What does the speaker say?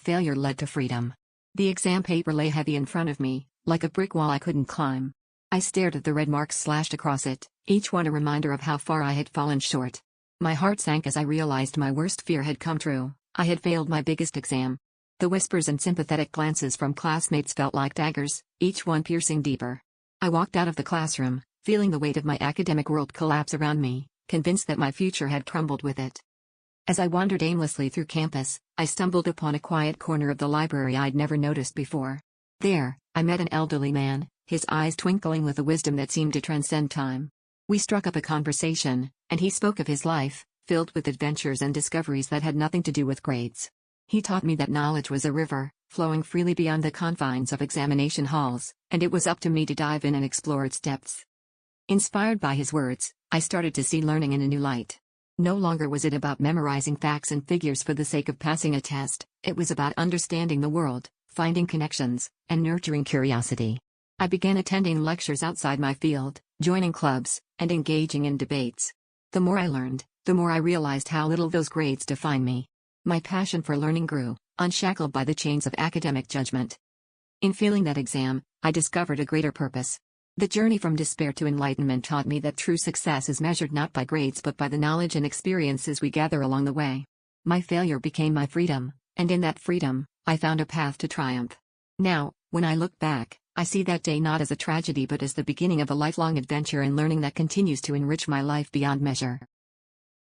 Failure led to freedom. The exam paper lay heavy in front of me, like a brick wall I couldn't climb. I stared at the red marks slashed across it, each one a reminder of how far I had fallen short. My heart sank as I realized my worst fear had come true. I had failed my biggest exam. The whispers and sympathetic glances from classmates felt like daggers, each one piercing deeper. I walked out of the classroom, feeling the weight of my academic world collapse around me, convinced that my future had crumbled with it. As I wandered aimlessly through campus, I stumbled upon a quiet corner of the library I'd never noticed before. There, I met an elderly man, his eyes twinkling with a wisdom that seemed to transcend time. We struck up a conversation, and he spoke of his life, filled with adventures and discoveries that had nothing to do with grades. He taught me that knowledge was a river, flowing freely beyond the confines of examination halls, and it was up to me to dive in and explore its depths. Inspired by his words, I started to see learning in a new light. No longer was it about memorizing facts and figures for the sake of passing a test, it was about understanding the world, finding connections, and nurturing curiosity. I began attending lectures outside my field, joining clubs, and engaging in debates. The more I learned, the more I realized how little those grades define me. My passion for learning grew, unshackled by the chains of academic judgment. In failing that exam, I discovered a greater purpose. The journey from despair to enlightenment taught me that true success is measured not by grades but by the knowledge and experiences we gather along the way. My failure became my freedom, and in that freedom, I found a path to triumph. Now, when I look back, I see that day not as a tragedy but as the beginning of a lifelong adventure in learning that continues to enrich my life beyond measure.